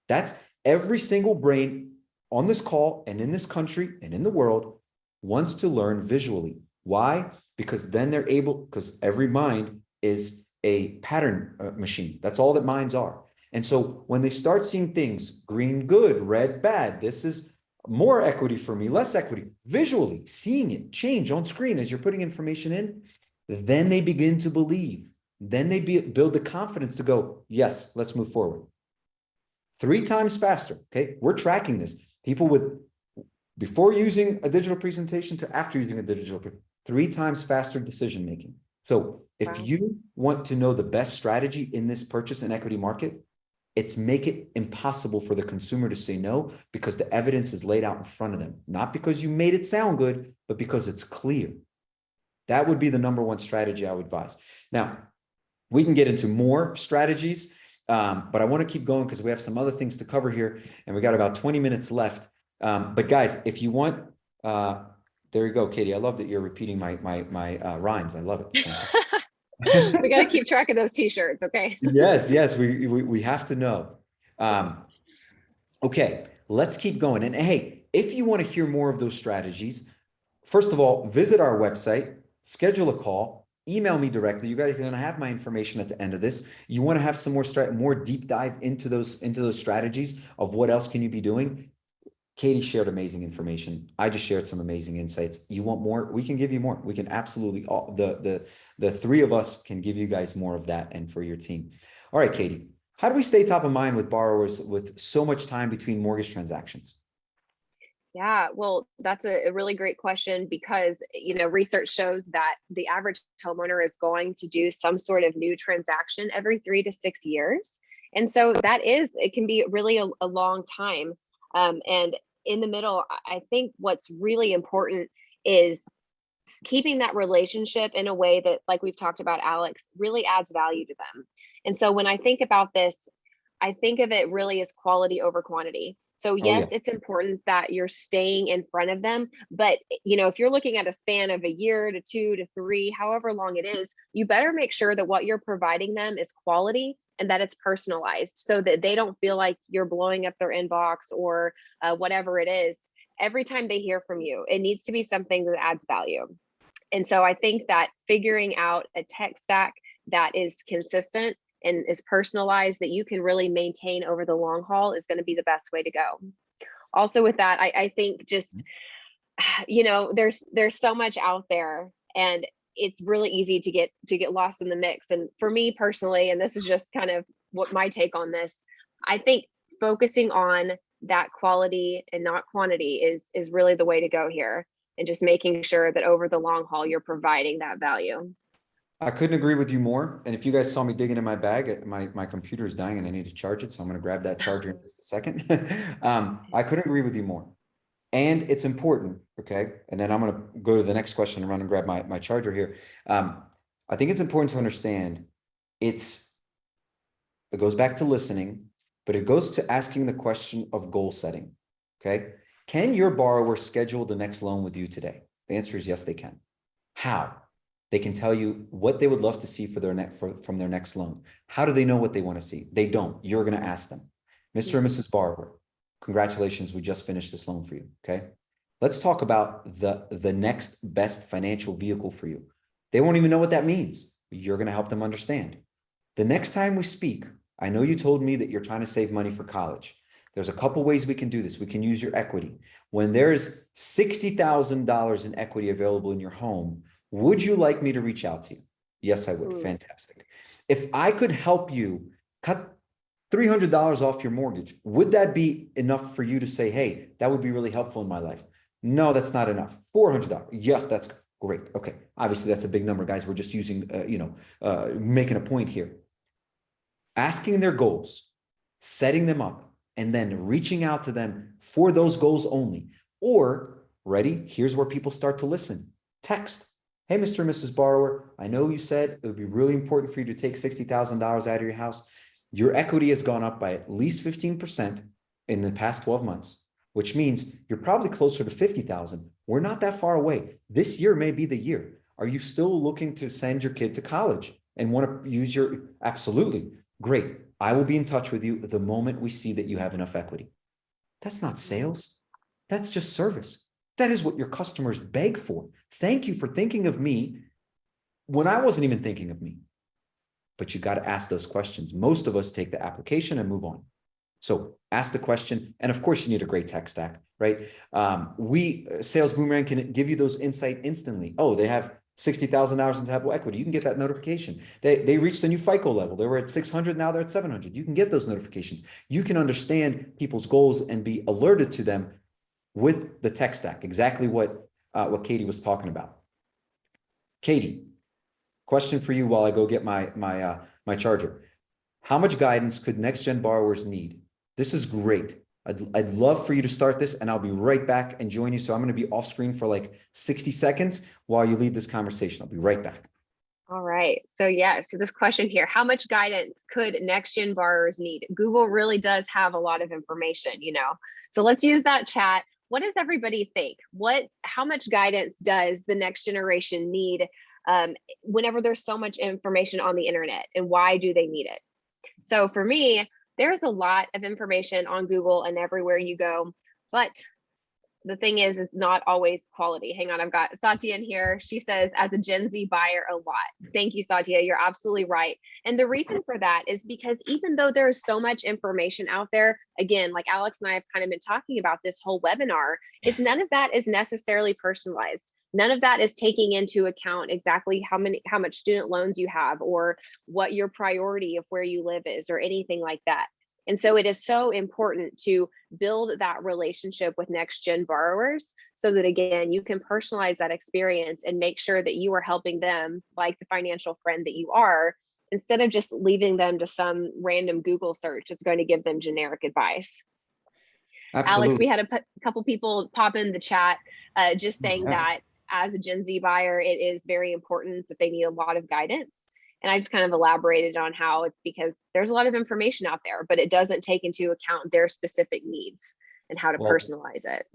That's every single brain on this call and in this country and in the world wants to learn visually. Why? Because then they're able, because every mind is a pattern machine. That's all that minds are. And so when they start seeing things, green, good, red, bad, this is more equity for me, less equity, visually seeing it change on screen as you're putting information in, then they begin to believe. Then they build the confidence to go, yes, let's move forward. 3 times faster. Okay. We're tracking this. People with, before using a digital presentation to after using a digital, 3 times faster decision-making. So if you want to know the best strategy in this purchase and equity market, it's make it impossible for the consumer to say no, because the evidence is laid out in front of them. Not because you made it sound good, but because it's clear. That would be the number one strategy I would advise. Now, we can get into more strategies, but I want to keep going because we have some other things to cover here, and we got about 20 minutes left. But guys, if you want, there you go, Katie. I love that you're repeating my rhymes. I love it. We got to keep track of those t-shirts. Okay. Yes, we have to know. Okay, let's keep going. And hey, if you want to hear more of those strategies, first of all, visit our website, schedule a call, email me directly. You guys are going to have my information at the end of this. You want to have some more deep dive into those strategies of what else can you be doing. Katie shared amazing information. I just shared some amazing insights. You want more? We can give you more. We can absolutely, the 3 of us can give you guys more of that and for your team. All right, Katie, how do we stay top of mind with borrowers with so much time between mortgage transactions? Yeah, well, that's a really great question, because, research shows that the average homeowner is going to do some sort of new transaction every 3 to 6 years. And so it can be really a long time. And in the middle, I think what's really important is keeping that relationship in a way that, like we've talked about, Alex, really adds value to them. And so when I think about this, I think of it really as quality over quantity. So yes, it's important that you're staying in front of them, but if you're looking at a span of a year to 2 to 3, however long it is, you better make sure that what you're providing them is quality and that it's personalized, so that they don't feel like you're blowing up their inbox or whatever it is. Every time they hear from you, it needs to be something that adds value. And so I think that figuring out a tech stack that is consistent and is personalized, that you can really maintain over the long haul, is going to be the best way to go. Also with that, I think just, there's so much out there, and it's really easy to get lost in the mix. And for me personally, and this is just kind of what my take on this, I think focusing on that quality and not quantity is really the way to go here, and just making sure that over the long haul, you're providing that value. I couldn't agree with you more. And if you guys saw me digging in my bag, my computer is dying and I need to charge it. So I'm going to grab that charger in just a second. I couldn't agree with you more. And it's important. Okay. And then I'm going to go to the next question and run and grab my charger here. I think it's important to understand it goes back to listening, but it goes to asking the question of goal setting. Okay. Can your borrower schedule the next loan with you today? The answer is yes, they can. How? They can tell you what they would love to see for from their next loan. How do they know what they want to see? They don't. You're going to ask them. Mr. and Mrs. Borrower, congratulations, we just finished this loan for you. Okay. Let's talk about the next best financial vehicle for you. They won't even know what that means. You're going to help them understand. The next time we speak, I know you told me that you're trying to save money for college. There's a couple ways we can do this. We can use your equity. When there's $60,000 in equity available in your home, would you like me to reach out to you? Yes, I would. Ooh. Fantastic. If I could help you cut $300 off your mortgage, would that be enough for you to say, hey, that would be really helpful in my life? No, that's not enough. $400. Yes, that's great. Okay. Obviously, that's a big number, guys. We're just using, making a point here. Asking their goals, setting them up, and then reaching out to them for those goals only. Or, ready? Here's where people start to listen. Text. Hey, Mr. and Mrs. Borrower, I know you said it would be really important for you to take $60,000 out of your house. Your equity has gone up by at least 15% in the past 12 months, which means you're probably closer to 50,000. We're not that far away. This year may be the year. Are you still looking to send your kid to college and want to use your, absolutely. Great. I will be in touch with you the moment we see that you have enough equity. That's not sales. That's just service. That is what your customers beg for. Thank you for thinking of me when I wasn't even thinking of me. But you got to ask those questions. Most of us take the application and move on. So ask the question. And of course, you need a great tech stack, right? Sales Boomerang can give you those insight instantly. Oh, they have $60,000 in tappable equity. You can get that notification. They reached a new FICO level. They were at 600. Now they're at 700. You can get those notifications. You can understand people's goals and be alerted to them with the tech stack. Exactly what Katie was talking about. Katie, question for you while I go get my charger. How much guidance could NextGen borrowers need? This is great. I'd love for you to start this, and I'll be right back and join you. So I'm going to be off screen for like 60 seconds while you lead this conversation. I'll be right back. All right. So so this question here, how much guidance could NextGen borrowers need? Google really does have a lot of information, So let's use that chat. What does everybody think? How much guidance does the next generation need whenever there's so much information on the internet, and why do they need it? So for me, there's a lot of information on Google and everywhere you go, but the thing is, it's not always quality. Hang on, I've got Satya in here. She says, as a Gen Z buyer, a lot. Thank you, Satya. You're absolutely right. And the reason for that is because even though there's so much information out there, again, like Alex and I have kind of been talking about this whole webinar, is none of that is necessarily personalized. None of that is taking into account exactly how much student loans you have, or what your priority of where you live is, or anything like that. And so it is so important to build that relationship with NextGen borrowers so that, again, you can personalize that experience and make sure that you are helping them like the financial friend that you are, instead of just leaving them to some random Google search that's going to give them generic advice. Absolutely. Alex, we had a couple people pop in the chat just saying that as a Gen Z buyer, it is very important that they need a lot of guidance. And I just kind of elaborated on how it's because there's a lot of information out there, but it doesn't take into account their specific needs and how to personalize it.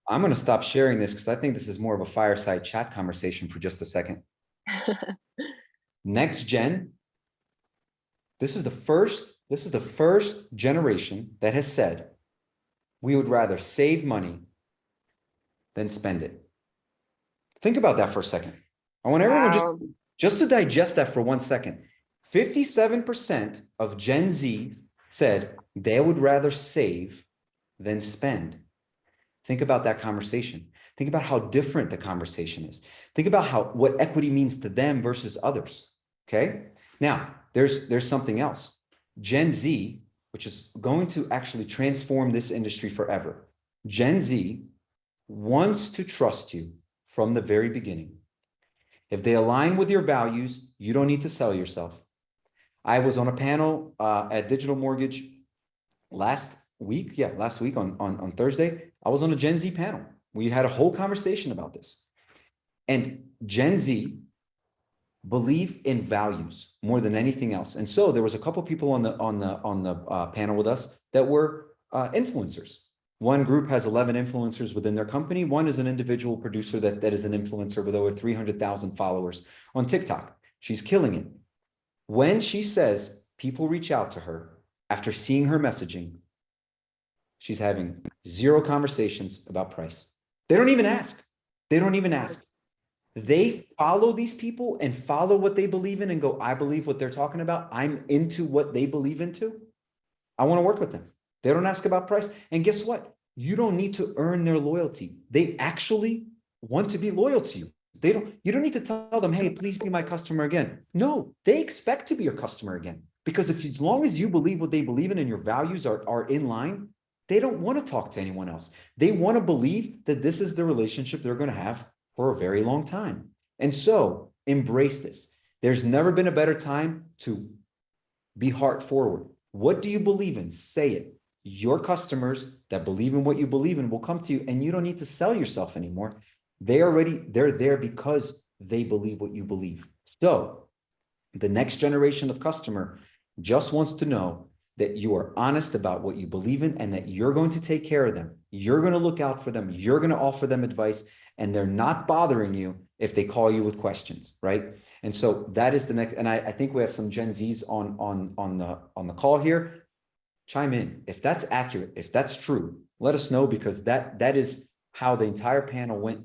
I'm going to stop sharing this because I think this is more of a fireside chat conversation for just a second. NextGen, this is the first generation that has said, we would rather save money than spend it. Think about that for a second. I want everyone just to digest that for 1 second. 57% of Gen Z said they would rather save than spend. Think about that conversation. Think about how different the conversation is. Think about what equity means to them versus others. Okay. Now there's something else. Gen Z, which is going to actually transform this industry forever. Gen Z wants to trust you from the very beginning. If they align with your values, you don't need to sell yourself. I was on a panel at Digital Mortgage last week on Thursday. I was on a Gen Z panel. We had a whole conversation about this. And Gen Z, believe in values more than anything else. And so there was a couple people on the panel with us that were influencers. One group has 11 influencers within their company. One is an individual producer that is an influencer with over 300,000 followers on TikTok. She's killing it. When she says people reach out to her after seeing her messaging, she's having 0 conversations about price. They don't even ask. They don't even ask. They follow these people and follow what they believe in and go, I believe what they're talking about. I'm into what they believe into. I want to work with them. They don't ask about price. And guess what? You don't need to earn their loyalty. They actually want to be loyal to you. You don't need to tell them, hey, please be my customer again. No, they expect to be your customer again. Because as long as you believe what they believe in and your values are in line, they don't want to talk to anyone else. They want to believe that this is the relationship they're going to have for a very long time. And so embrace this. There's never been a better time to be heart forward. What do you believe in? Say it. Your customers that believe in what you believe in will come to you, and you don't need to sell yourself anymore. They're there because they believe what you believe. So the next generation of customer just wants to know that you are honest about what you believe in and that you're going to take care of them. You're going to look out for them. You're going to offer them advice, and they're not bothering you if they call you with questions, right? And so that is the next. And I think we have some Gen Zs on the call here. Chime in if that's accurate, if that's true. Let us know, because that is how the entire panel went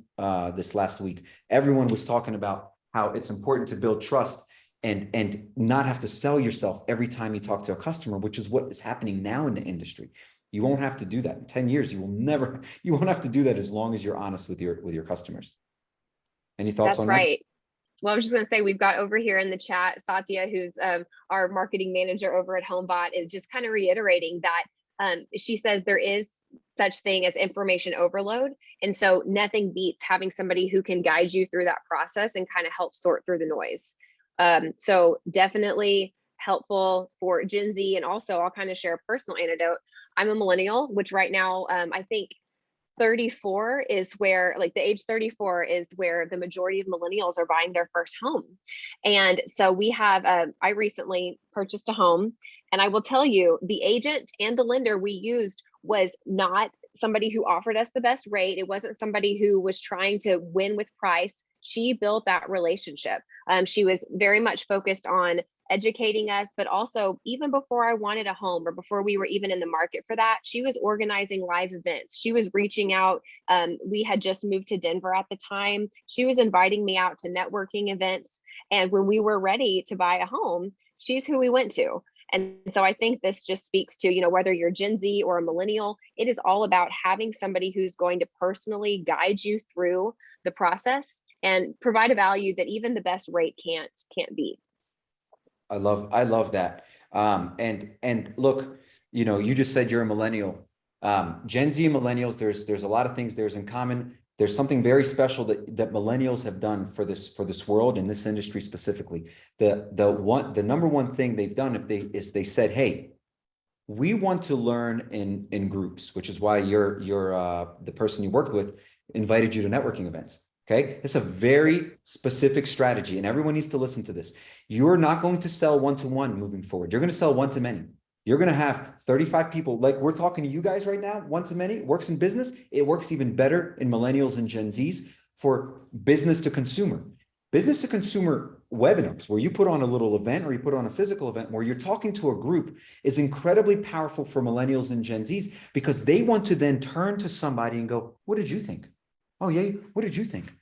this last week. Everyone was talking about how it's important to build trust and not have to sell yourself every time you talk to a customer, which is what is happening now in the industry. You won't have to do that in 10 years. You won't have to do that as long as you're honest with your customers. Any thoughts on that? That's right. Well, I was just going to say, we've got over here in the chat, Satya, who's our marketing manager over at Homebot, is just kind of reiterating that she says there is such thing as information overload. And so nothing beats having somebody who can guide you through that process and kind of help sort through the noise. So definitely helpful for Gen Z. And also I'll kind of share a personal anecdote. I'm a millennial, which right now, I think 34 is where, like, the age 34 is where the majority of millennials are buying their first home. And so we have, I recently purchased a home, and I will tell you, the agent and the lender we used was not somebody who offered us the best rate. It wasn't somebody who was trying to win with price. She built that relationship. She was very much focused on educating us, but also even before I wanted a home or before we were even in the market for that, she was organizing live events. She was reaching out. We had just moved to Denver at the time. She was inviting me out to networking events. And when we were ready to buy a home, she's who we went to. And so I think this just speaks to, whether you're Gen Z or a millennial, it is all about having somebody who's going to personally guide you through the process and provide a value that even the best rate can't beat. I love that. And look, you just said you're a millennial. Gen Z and millennials, there's a lot of things there's in common. There's something very special that millennials have done for this world and this industry specifically. The number one thing they've done they said, hey, we want to learn in groups, which is why the person you worked with invited you to networking events. Okay, it's a very specific strategy, and everyone needs to listen to this. You're not going to sell one-to-one moving forward. You're going to sell one-to-many. You're going to have 35 people, like we're talking to you guys right now. One-to-many works in business. It works even better in millennials and Gen Zs for business to consumer. Business to consumer webinars, where you put on a little event or you put on a physical event where you're talking to a group, is incredibly powerful for millennials and Gen Zs, because they want to then turn to somebody and go, what did you think? Oh, yeah, what did you think?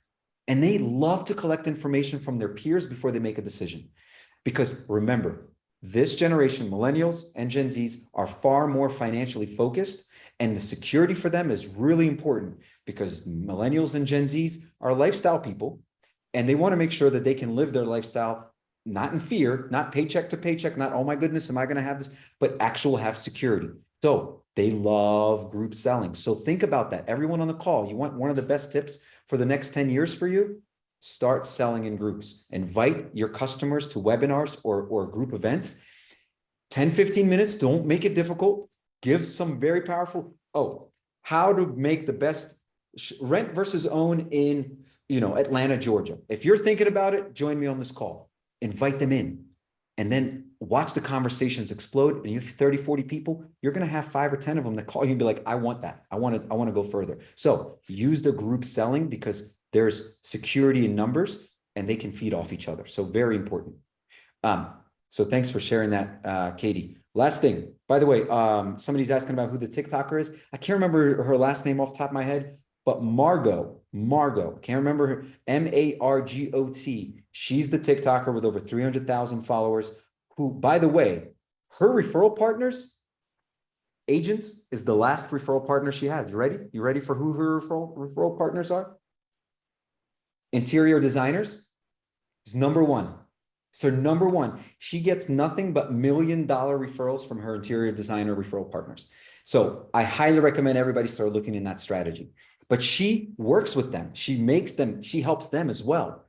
And they love to collect information from their peers before they make a decision. Because remember, this generation, millennials and Gen Zs, are far more financially focused, and the security for them is really important, because millennials and Gen Zs are lifestyle people, and they want to make sure that they can live their lifestyle, not in fear, not paycheck to paycheck, not, oh my goodness, am I going to have this, but actual have security. So they love group selling. So think about that. Everyone on the call, you want one of the best tips for the next 10 years for you? Start selling in groups. Invite your customers to webinars or group events. 10, 15 minutes. Don't make it difficult. Give some very powerful, how to make the best rent versus own in, Atlanta, Georgia. If you're thinking about it, join me on this call. invite them in, and then watch the conversations explode. And if 30, 40 people, you're going to have 5 or 10 of them that call you and be like, I want that. I want to go further. So use the group selling because there's security in numbers and they can feed off each other. So very important. So thanks for sharing that, Katie. Last thing, by the way, somebody's asking about who the TikToker is. I can't remember her last name off the top of my head, but Margot, can't remember her, Margot. She's the TikToker with over 300,000 followers who, by the way, her referral partners, agents, is the last referral partner she had. You ready? You ready for who her referral partners are? Interior designers is number one. So number one, she gets nothing but $1 million referrals from her interior designer referral partners. So I highly recommend everybody start looking in that strategy. But she works with them. She makes them, she helps them as well.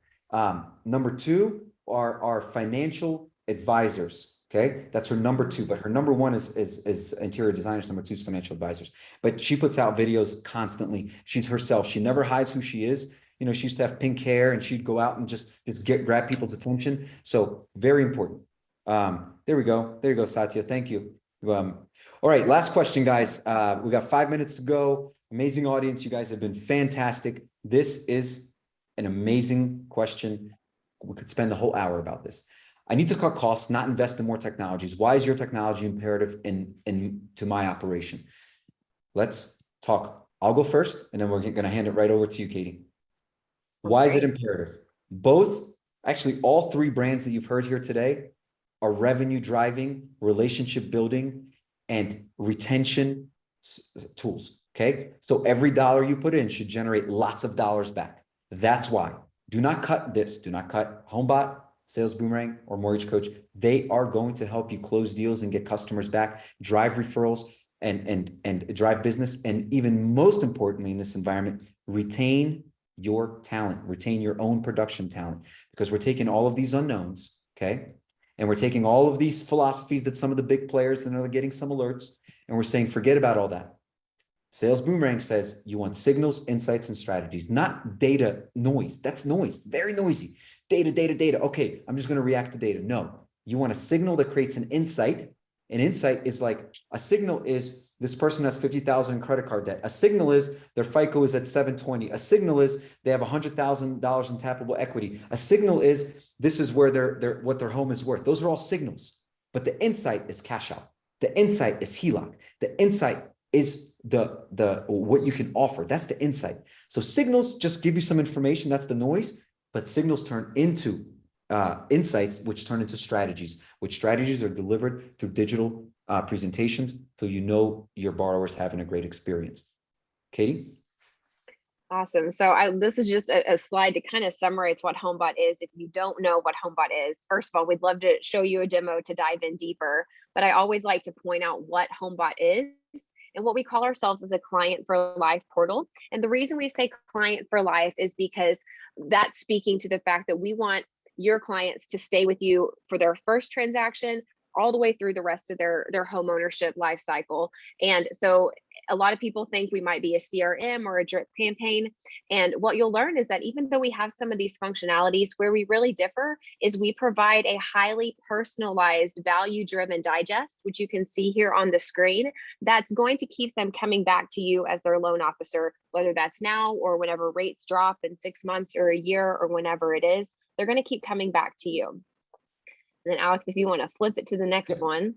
Number two are financial advisors. Okay, that's her number two. But her number one is interior designers. Number two is financial advisors. But she puts out videos constantly. She's herself. She never hides who she is. You know, she used to have pink hair and she'd go out and just grab people's attention. So very important. There we go. There you go, Satya. Thank you. All right, last question, guys. We got 5 minutes to go. Amazing audience. You guys have been fantastic. This is an amazing question. We could spend the whole hour about this. I need to cut costs, not invest in more technologies. Why is your technology imperative to my operation? Let's talk. I'll go first, and then we're going to hand it right over to you, Katie. Why is it imperative? Both, actually, all three brands that you've heard here today are revenue driving, relationship building, and retention tools. Okay. So every dollar you put in should generate lots of dollars back. That's why. Do not cut this. Do not cut Homebot, Sales Boomerang, or Mortgage Coach. They are going to help you close deals and get customers back, drive referrals, and drive business. And even most importantly in this environment, retain your talent, retain your own production talent, because we're taking all of these unknowns, okay? And we're taking all of these philosophies that some of the big players and are getting some alerts, and we're saying, forget about all that. Sales Boomerang says you want signals, insights, and strategies, not data noise. That's noise, very noisy. Data. Okay, I'm just going to react to data. No, you want a signal that creates an insight. An insight is like, a signal is this person has 50,000 in credit card debt. A signal is their FICO is at 720. A signal is they have $100,000 in tappable equity. A signal is this is where what their home is worth. Those are all signals. But the insight is cash out. The insight is HELOC. The insight is the what you can offer. That's the insight. So signals just give you some information. That's the noise. But signals turn into insights, which turn into strategies, which strategies are delivered through digital presentations, so you know your borrower's having a great experience. Katie? Awesome. So this is just a slide to kind of summarize what Homebot is. If you don't know what Homebot is, first of all, we'd love to show you a demo to dive in deeper, but I always like to point out what Homebot is and what we call ourselves as a client for life portal. And the reason we say client for life is because that's speaking to the fact that we want your clients to stay with you for their first transaction all the way through the rest of their home ownership life cycle. And so a lot of people think we might be a CRM or a drip campaign. And what you'll learn is that even though we have some of these functionalities, where we really differ is we provide a highly personalized, value-driven digest, which you can see here on the screen, that's going to keep them coming back to you as their loan officer, whether that's now or whenever rates drop in 6 months or a year or whenever it is, they're going to keep coming back to you. And then Alex, if you want to flip it to the next one.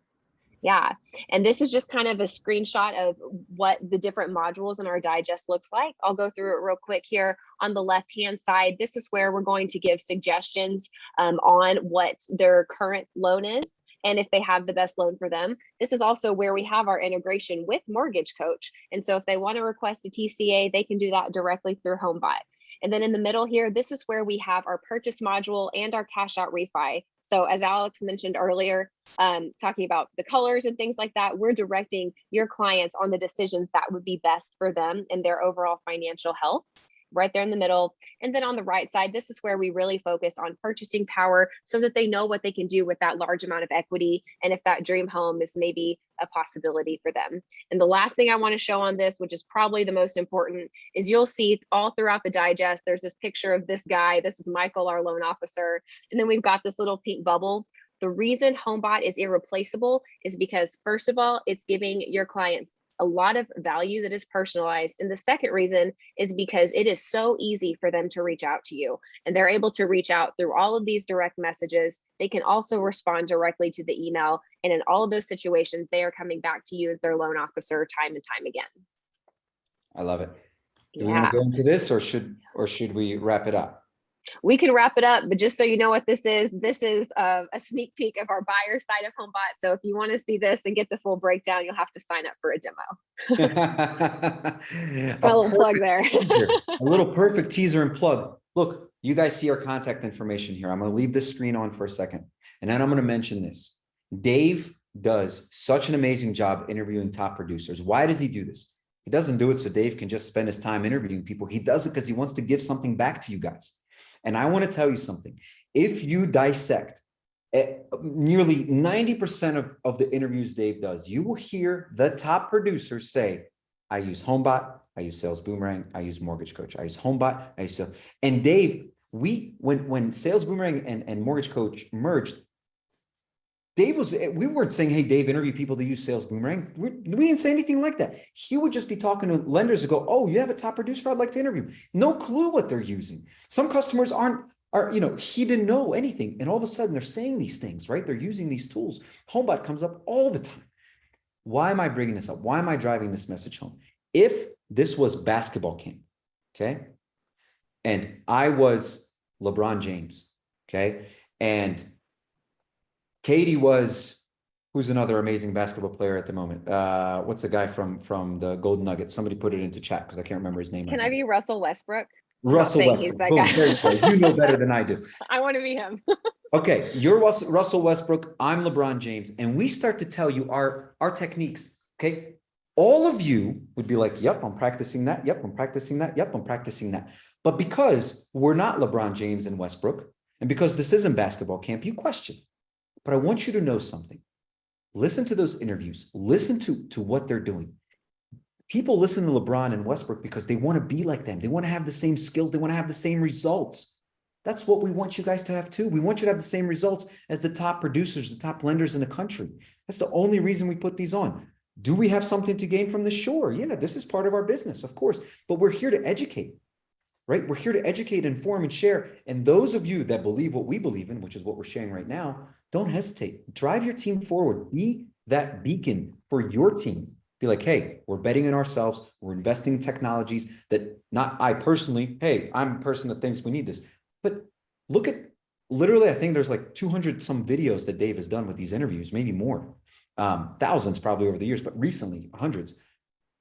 Yeah. And this is just kind of a screenshot of what the different modules in our digest looks like. I'll go through it real quick here. On the left-hand side, this is where we're going to give suggestions on what their current loan is and if they have the best loan for them. This is also where we have our integration with Mortgage Coach. And so if they want to request a TCA, they can do that directly through Homebot. And then in the middle here, this is where we have our purchase module and our cash out refi. So as Alex mentioned earlier, talking about the colors and things like that, we're directing your clients on the decisions that would be best for them and their overall financial health. right there in the middle. And then on the right side, this is where we really focus on purchasing power so that they know what they can do with that large amount of equity, and if that dream home is maybe a possibility for them. And the last thing I want to show on this, which is probably the most important, is you'll see all throughout the digest, there's this picture of this guy. This is Michael, our loan officer. And then we've got this little pink bubble. The reason Homebot is irreplaceable is because, first of all, it's giving your clients a lot of value that is personalized. And the second reason is because it is so easy for them to reach out to you. And they're able to reach out through all of these direct messages. They can also respond directly to the email. And in all of those situations, they are coming back to you as their loan officer time and time again. I love it. Do we want to go into this, or should we wrap it up? We can wrap it up, but just so you know what this is a sneak peek of our buyer side of Homebot. So if you want to see this and get the full breakdown, you'll have to sign up for a demo. A little plug there. A little perfect teaser and plug. Look, you guys see our contact information here. I'm going to leave this screen on for a second, and then I'm going to mention this. Dave does such an amazing job interviewing top producers. Why does he do this? He doesn't do it so Dave can just spend his time interviewing people. He does it because he wants to give something back to you guys. And I want to tell you something. If you dissect nearly 90% of the interviews Dave does, you will hear the top producers say, I use Homebot, I use Sales Boomerang, I use Mortgage Coach, I use Homebot, I use Sales. And Dave, when Sales Boomerang and Mortgage Coach merged, we weren't saying, hey, Dave, interview people that use Sales Boomerang. We didn't say anything like that. He would just be talking to lenders and go, oh, you have a top producer I'd like to interview. No clue what they're using. Some customers he didn't know anything. And all of a sudden they're saying these things, right? They're using these tools. Homebot comes up all the time. Why am I bringing this up? Why am I driving this message home? If this was basketball camp, okay, and I was LeBron James, okay, and Katie was, who's another amazing basketball player at the moment? What's the guy from the Golden Nuggets? Somebody put it into chat because I can't remember his name. Can I be Russell Westbrook? Russell Westbrook. He's that Boom, guy. there you go. You know better than I do. I want to be him. Okay, you're Russell Westbrook. I'm LeBron James, and we start to tell you our techniques. Okay, all of you would be like, "Yep, I'm practicing that. Yep, I'm practicing that. Yep, I'm practicing that." But because we're not LeBron James and Westbrook, and because this isn't basketball camp, you question. But I want you to know something. Listen to those interviews. Listen to what they're doing. People listen to LeBron and Westbrook because they want to be like them. They want to have the same skills. They want to have the same results. That's what we want you guys to have too. We want you to have the same results as the top producers, the top lenders in the country. That's the only reason we put these on. Do we have something to gain from this? Sure. Yeah, this is part of our business, of course. But we're here to educate. Right? We're here to educate, inform, and share. And those of you that believe what we believe in, which is what we're sharing right now, don't hesitate. Drive your team forward. Be that beacon for your team. Be like, hey, we're betting in ourselves. We're investing in technologies that not I personally, hey, I'm a person that thinks we need this. But look at, literally, I think there's like 200 some videos that Dave has done with these interviews, maybe more. Thousands probably over the years, but recently hundreds.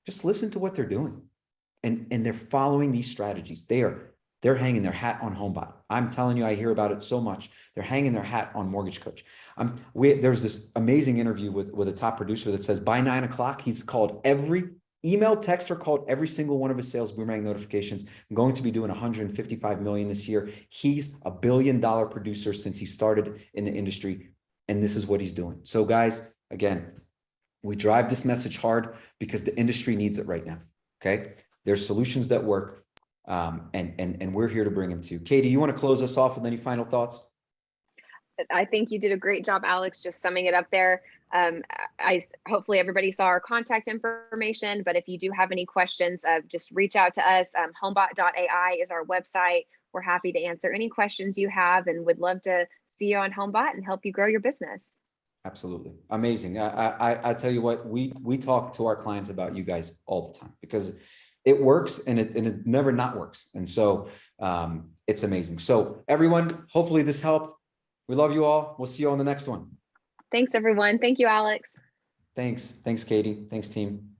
Just listen to what they're doing. And they're following these strategies. They're hanging their hat on Homebot. I'm telling you, I hear about it so much. They're hanging their hat on Mortgage Coach. There's this amazing interview with a top producer that says by 9 o'clock, he's called every email, text, or called every single one of his Sales Boomerang notifications. I'm going to be doing 155 million this year. He's $1 billion producer since he started in the industry. And this is what he's doing. So guys, again, we drive this message hard because the industry needs it right now. Okay. There's solutions that work, and we're here to bring them to you. Katie, you want to close us off with any final thoughts? I think you did a great job, Alex, just summing it up there. Hopefully everybody saw our contact information, but if you do have any questions, just reach out to us. Homebot.ai is our website. We're happy to answer any questions you have and would love to see you on Homebot and help you grow your business. Absolutely. Amazing. I tell you what, we talk to our clients about you guys all the time because it works and it never not works. And so it's amazing. So everyone, hopefully this helped. We love you all. We'll see you on the next one. Thanks, everyone. Thank you, Alex. Thanks. Thanks, Katie. Thanks, team.